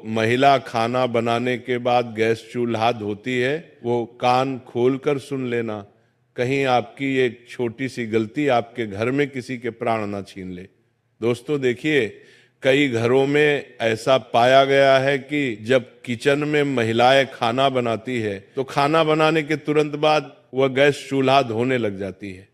महिला खाना बनाने के बाद गैस चूल्हा धोती है, वो कान खोलकर सुन लेना, कहीं आपकी एक छोटी सी गलती आपके घर में किसी के प्राण ना छीन ले। दोस्तों देखिए, कई घरों में ऐसा पाया गया है कि जब किचन में महिलाएं खाना बनाती है तो खाना बनाने के तुरंत बाद वह गैस चूल्हा धोने लग जाती है।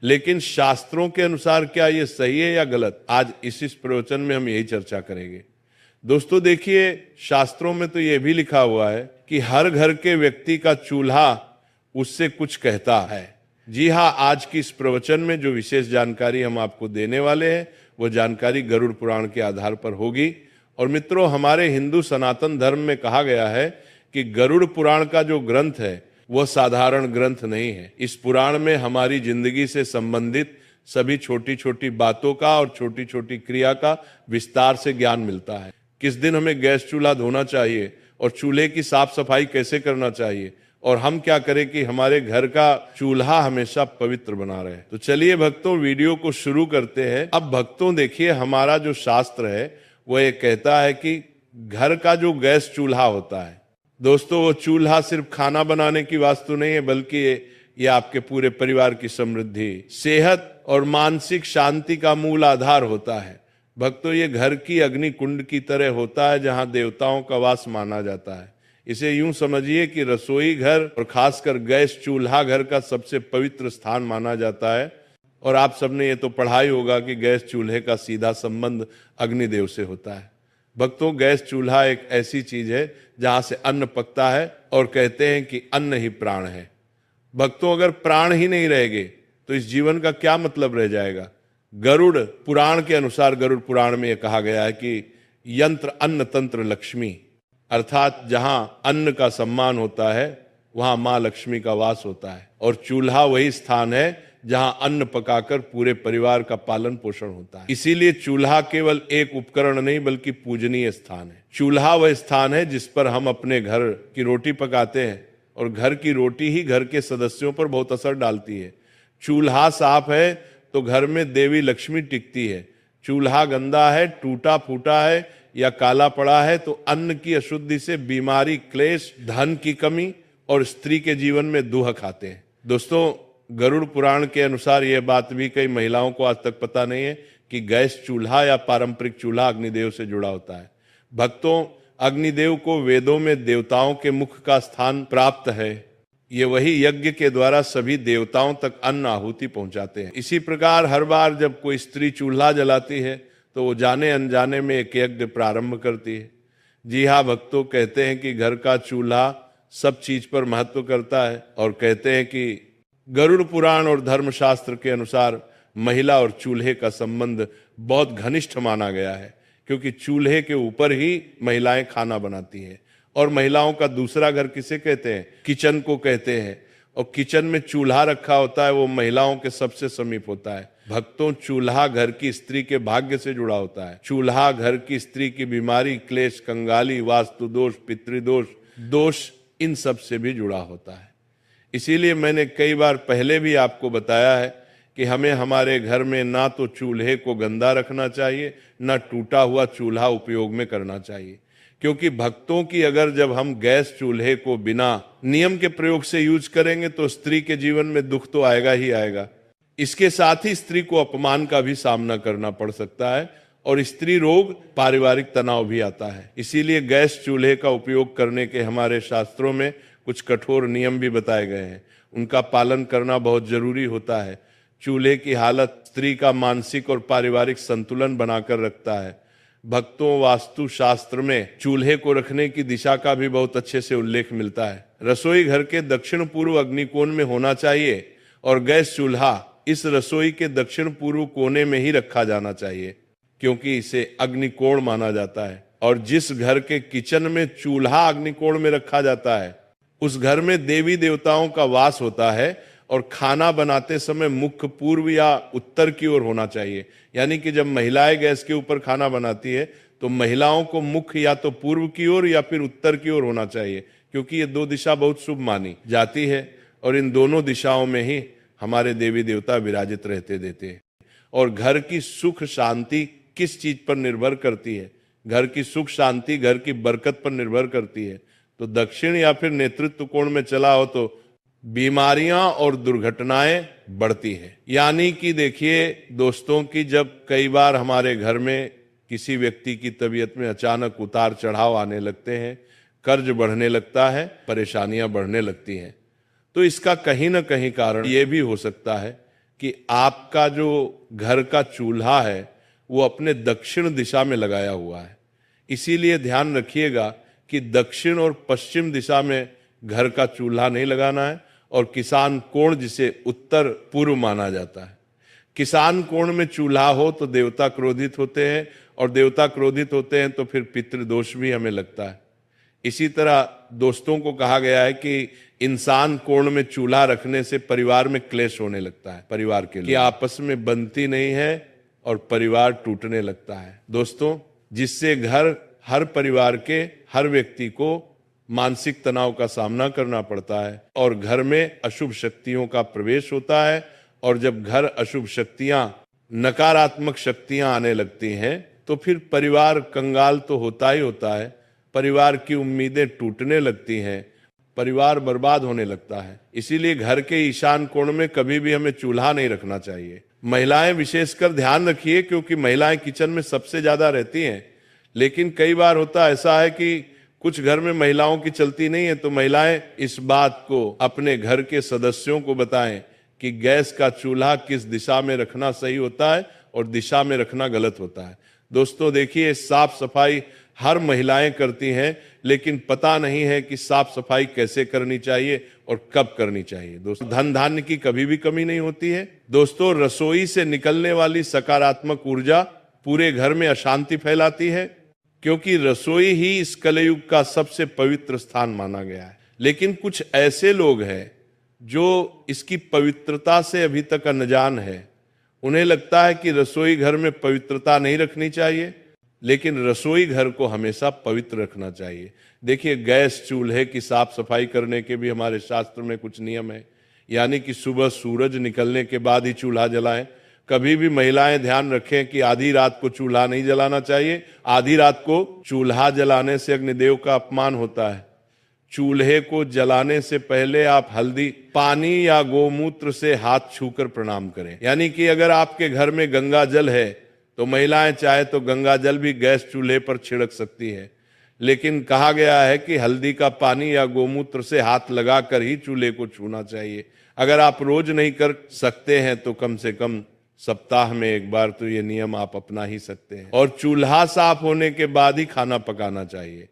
लेकिन शास्त्रों के अनुसार क्या ये सही है या गलत, आज इस प्रवचन में हम यही चर्चा करेंगे। दोस्तों देखिए, शास्त्रों में तो यह भी लिखा हुआ है कि हर घर के व्यक्ति का चूल्हा उससे कुछ कहता है। जी हाँ, आज की इस प्रवचन में जो विशेष जानकारी हम आपको देने वाले हैं वो जानकारी गरुड़ पुराण के आधार पर होगी। और मित्रों, हमारे हिंदू सनातन धर्म में कहा गया है कि गरुड़ पुराण का जो ग्रंथ है वह साधारण ग्रंथ नहीं है। इस पुराण में हमारी जिंदगी से संबंधित सभी छोटी छोटी बातों का और छोटी छोटी क्रिया का विस्तार से ज्ञान मिलता है। किस दिन हमें गैस चूल्हा धोना चाहिए और चूल्हे की साफ सफाई कैसे करना चाहिए और हम क्या करें कि हमारे घर का चूल्हा हमेशा पवित्र बना रहे। तो चलिए भक्तों, वीडियो को शुरू करते हैं। अब भक्तों देखिए, हमारा जो शास्त्र है वो ये कहता है कि घर का जो गैस चूल्हा होता है, दोस्तों वो चूल्हा सिर्फ खाना बनाने की वास्तु नहीं है, बल्कि ये आपके पूरे परिवार की समृद्धि, सेहत और मानसिक शांति का मूल आधार होता है। भक्तों, ये घर की अग्नि कुंड की तरह होता है जहां देवताओं का वास माना जाता है। इसे यूं समझिए कि रसोई घर और खासकर गैस चूल्हा घर का सबसे पवित्र स्थान माना जाता है। और आप सबने ये तो पढ़ा ही होगा कि गैस चूल्हे का सीधा संबंध अग्निदेव से होता है। भक्तों, गैस चूल्हा एक ऐसी चीज है जहां से अन्न पकता है और कहते हैं कि अन्न ही प्राण है। भक्तों, अगर प्राण ही नहीं रहेंगे तो इस जीवन का क्या मतलब रह जाएगा। गरुड़ पुराण के अनुसार, गरुड़ पुराण में यह कहा गया है कि यंत्र अन्न तंत्र लक्ष्मी, अर्थात जहां अन्न का सम्मान होता है वहां मां लक्ष्मी का वास होता है। और चूल्हा वही स्थान है जहां अन्न पकाकर पूरे परिवार का पालन पोषण होता है। इसीलिए चूल्हा केवल एक उपकरण नहीं बल्कि पूजनीय स्थान है। चूल्हा वह स्थान है जिस पर हम अपने घर की रोटी पकाते हैं और घर की रोटी ही घर के सदस्यों पर बहुत असर डालती है। चूल्हा साफ है तो घर में देवी लक्ष्मी टिकती है। चूल्हा गंदा है, टूटा फूटा है या काला पड़ा है तो अन्न की अशुद्धि से बीमारी, क्लेश, धन की कमी और स्त्री के जीवन में दुख आते हैं। दोस्तों, गरुड़ पुराण के अनुसार यह बात भी कई महिलाओं को आज तक पता नहीं है कि गैस चूल्हा या पारंपरिक चूल्हा अग्निदेव से जुड़ा होता है। भक्तों, अग्निदेव को वेदों में देवताओं के मुख का स्थान प्राप्त है। ये वही यज्ञ के द्वारा सभी देवताओं तक अन्न आहुति पहुंचाते हैं। इसी प्रकार हर बार जब कोई स्त्री चूल्हा जलाती है तो वो जाने अनजाने में एक यज्ञ प्रारंभ करती है। जी हाँ भक्तों, कहते हैं कि घर का चूल्हा सब चीज पर महत्व करता है। और कहते हैं कि गरुड़ पुराण और धर्मशास्त्र के अनुसार महिला और चूल्हे का संबंध बहुत घनिष्ठ माना गया है, क्योंकि चूल्हे के ऊपर ही महिलाएं खाना बनाती हैं। और महिलाओं का दूसरा घर किसे कहते हैं? किचन को कहते हैं। और किचन में चूल्हा रखा होता है, वो महिलाओं के सबसे समीप होता है। भक्तों, चूल्हा घर की स्त्री के भाग्य से जुड़ा होता है। चूल्हा घर की स्त्री की बीमारी, क्लेश, कंगाली, वास्तु दोष, पितृदोष, दोष, इन सब से भी जुड़ा होता है। इसीलिए मैंने कई बार पहले भी आपको बताया है कि हमें हमारे घर में ना तो चूल्हे को गंदा रखना चाहिए, ना टूटा हुआ चूल्हा उपयोग में करना चाहिए। क्योंकि भक्तों की अगर जब हम गैस चूल्हे को बिना नियम के प्रयोग से यूज करेंगे तो स्त्री के जीवन में दुख तो आएगा ही आएगा। इसके साथ ही स्त्री को अपमान का भी सामना करना पड़ सकता है और स्त्री रोग, पारिवारिक तनाव भी आता है। इसीलिए गैस चूल्हे का उपयोग करने के हमारे शास्त्रों में कुछ कठोर नियम भी बताए गए हैं। उनका पालन करना बहुत जरूरी होता है। चूल्हे की हालत स्त्री का मानसिक और पारिवारिक संतुलन बनाकर रखता है। भक्तों, वास्तु शास्त्र में चूल्हे को रखने की दिशा का भी बहुत अच्छे से उल्लेख मिलता है। रसोई घर के दक्षिण पूर्व अग्निकोण में होना चाहिए और गैस चूल्हा इस रसोई के दक्षिण पूर्व कोने में ही रखा जाना चाहिए, क्योंकि इसे अग्निकोण माना जाता है। और जिस घर के किचन में चूल्हा अग्निकोण में रखा जाता है उस घर में देवी देवताओं का वास होता है। और खाना बनाते समय मुख्य पूर्व या उत्तर की ओर होना चाहिए। यानी कि जब महिलाएं गैस के ऊपर खाना बनाती है तो महिलाओं को मुख्य या तो पूर्व की ओर या फिर उत्तर की ओर होना चाहिए, क्योंकि ये दो दिशा बहुत शुभ मानी जाती है। और इन दोनों दिशाओं में ही हमारे देवी देवता विराजित रहते देते हैं। और घर की सुख शांति किस चीज पर निर्भर करती है? घर की सुख शांति, घर की बरकत पर निर्भर करती है। तो दक्षिण या फिर नेतृत्व कोण में चला हो तो बीमारियां और दुर्घटनाएं बढ़ती हैं। यानी कि देखिए दोस्तों की जब कई बार हमारे घर में किसी व्यक्ति की तबीयत में अचानक उतार चढ़ाव आने लगते हैं, कर्ज बढ़ने लगता है, परेशानियां बढ़ने लगती हैं, तो इसका कहीं ना कहीं कारण ये भी हो सकता है कि आपका जो घर का चूल्हा है वो अपने दक्षिण दिशा में लगाया हुआ है। इसीलिए ध्यान रखिएगा कि दक्षिण और पश्चिम दिशा में घर का चूल्हा नहीं लगाना है। और किसान कोण जिसे उत्तर पूर्व माना जाता है, किसान कोण में चूल्हा हो तो देवता क्रोधित होते हैं, और देवता क्रोधित होते हैं तो फिर पितृदोष भी हमें लगता है। इसी तरह दोस्तों को कहा गया है कि इंसान कोण में चूल्हा रखने से परिवार में क्लेश होने लगता है, परिवार के लिए आपस में बनती नहीं है और परिवार टूटने लगता है दोस्तों, जिससे घर हर परिवार के हर व्यक्ति को मानसिक तनाव का सामना करना पड़ता है और घर में अशुभ शक्तियों का प्रवेश होता है। और जब घर अशुभ शक्तियां, नकारात्मक शक्तियां आने लगती हैं तो फिर परिवार कंगाल तो होता ही होता है, परिवार की उम्मीदें टूटने लगती हैं, परिवार बर्बाद होने लगता है। इसीलिए घर के ईशान कोण में कभी भी हमें चूल्हा नहीं रखना चाहिए। महिलाएं विशेषकर ध्यान रखिए, क्योंकि महिलाएं किचन में सबसे ज्यादा रहती हैं। लेकिन कई बार होता ऐसा है कि कुछ घर में महिलाओं की चलती नहीं है, तो महिलाएं इस बात को अपने घर के सदस्यों को बताएं कि गैस का चूल्हा किस दिशा में रखना सही होता है और दिशा में रखना गलत होता है। दोस्तों देखिए, साफ सफाई हर महिलाएं करती हैं, लेकिन पता नहीं है कि साफ सफाई कैसे करनी चाहिए और कब करनी चाहिए। दोस्तों, धन धान्य की कभी भी कमी नहीं होती है। दोस्तों, रसोई से निकलने वाली सकारात्मक ऊर्जा पूरे घर में अशांति फैलाती है, क्योंकि रसोई ही इस कलयुग का सबसे पवित्र स्थान माना गया है। लेकिन कुछ ऐसे लोग हैं जो इसकी पवित्रता से अभी तक अनजान है। उन्हें लगता है कि रसोई घर में पवित्रता नहीं रखनी चाहिए, लेकिन रसोई घर को हमेशा पवित्र रखना चाहिए। देखिए, गैस चूल्हे की साफ सफाई करने के भी हमारे शास्त्र में कुछ नियम है। यानी कि सुबह सूरज निकलने के बाद ही चूल्हा जलाएं। कभी भी महिलाएं ध्यान रखें कि आधी रात को चूल्हा नहीं जलाना चाहिए। आधी रात को चूल्हा जलाने से अग्निदेव का अपमान होता है। चूल्हे को जलाने से पहले आप हल्दी, पानी या गोमूत्र से हाथ छूकर प्रणाम करें। यानी कि अगर आपके घर में गंगा जल है तो महिलाएं चाहे तो गंगा जल भी गैस चूल्हे पर छिड़क सकती है, लेकिन कहा गया है कि हल्दी का पानी या गोमूत्र से हाथ लगाकर ही चूल्हे को छूना चाहिए। अगर आप रोज नहीं कर सकते हैं तो कम से कम सप्ताह में एक बार तो ये नियम आप अपना ही सकते हैं। और चूल्हा साफ होने के बाद ही खाना पकाना चाहिए।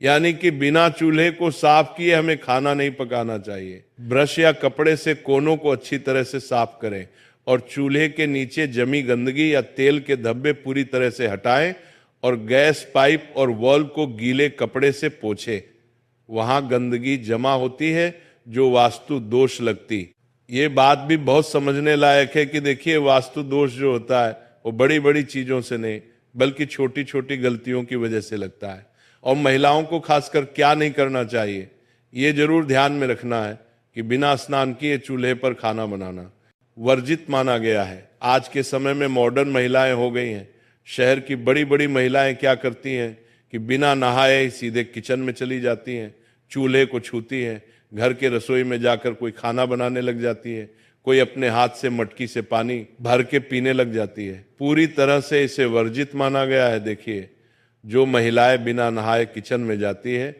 यानी कि बिना चूल्हे को साफ किए हमें खाना नहीं पकाना चाहिए। ब्रश या कपड़े से कोनों को अच्छी तरह से साफ करें और चूल्हे के नीचे जमी गंदगी या तेल के धब्बे पूरी तरह से हटाएं और गैस पाइप और वॉल को गीले कपड़े से पोंछें। वहां गंदगी जमा होती है जो वास्तु दोष लगती। ये बात भी बहुत समझने लायक है कि देखिए, वास्तु दोष जो होता है वो बड़ी बड़ी चीजों से नहीं बल्कि छोटी छोटी गलतियों की वजह से लगता है। और महिलाओं को खासकर क्या नहीं करना चाहिए, ये जरूर ध्यान में रखना है कि बिना स्नान किए चूल्हे पर खाना बनाना वर्जित माना गया है। आज के समय में मॉडर्न महिलाएं हो गई हैं। शहर की बड़ी बड़ी महिलाएं क्या करती हैं कि बिना नहाए ही सीधे किचन में चली जाती हैं, चूल्हे को छूती हैं, घर के रसोई में जाकर कोई खाना बनाने लग जाती है, कोई अपने हाथ से मटकी से पानी भर के पीने लग जाती है। पूरी तरह से इसे वर्जित माना गया है। देखिए, जो महिलाएं बिना नहाए किचन में जाती है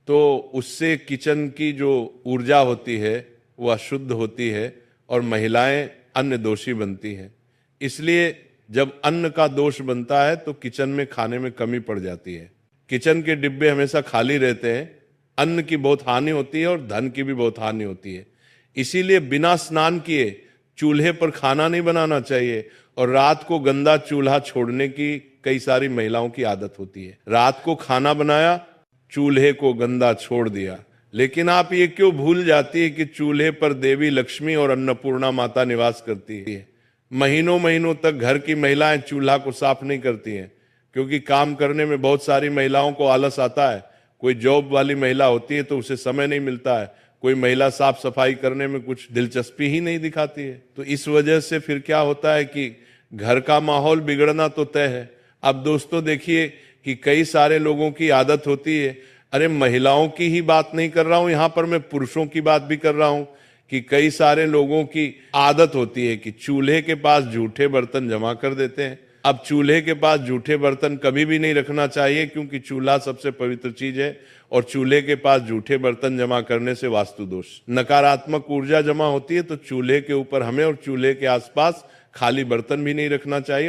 तो उससे किचन की जो ऊर्जा होती है वो अशुद्ध होती है और महिलाएं अन्न दोषी बनती हैं। इसलिए जब अन्न का दोष बनता है तो किचन में खाने में कमी पड़ जाती है। किचन के डिब्बे हमेशा खाली रहते हैं, अन्न की बहुत हानि होती है और धन की भी बहुत हानि होती है। इसीलिए बिना स्नान किए चूल्हे पर खाना नहीं बनाना चाहिए। और रात को गंदा चूल्हा छोड़ने की कई सारी महिलाओं की आदत होती है। रात को खाना बनाया, चूल्हे को गंदा छोड़ दिया। लेकिन आप ये क्यों भूल जाती है कि चूल्हे पर देवी लक्ष्मी और अन्नपूर्णा माता निवास करती है। महीनों महीनों तक घर की महिलाएं चूल्हा को साफ नहीं करती हैं, क्योंकि काम करने में बहुत सारी महिलाओं को आलस आता है। कोई जॉब वाली महिला होती है तो उसे समय नहीं मिलता है। कोई महिला साफ सफाई करने में कुछ दिलचस्पी ही नहीं दिखाती है। तो इस वजह से फिर क्या होता है कि घर का माहौल बिगड़ना तो तय है। अब दोस्तों देखिए कि कई सारे लोगों की आदत होती है, अरे महिलाओं की ही बात नहीं कर रहा हूं, यहां पर मैं पुरुषों की बात भी कर रहा हूं, कि कई सारे लोगों की आदत होती है कि चूल्हे के पास जूठे बर्तन जमा कर देते हैं। अब चूल्हे के पास जूठे बर्तन कभी भी नहीं रखना चाहिए, क्योंकि चूल्हा सबसे पवित्र चीज है, और चूल्हे के पास जूठे बर्तन जमा करने से वास्तु दोष, नकारात्मक ऊर्जा जमा होती है। तो चूल्हे के ऊपर हमें और चूल्हे के आसपास खाली बर्तन भी नहीं रखना चाहिए।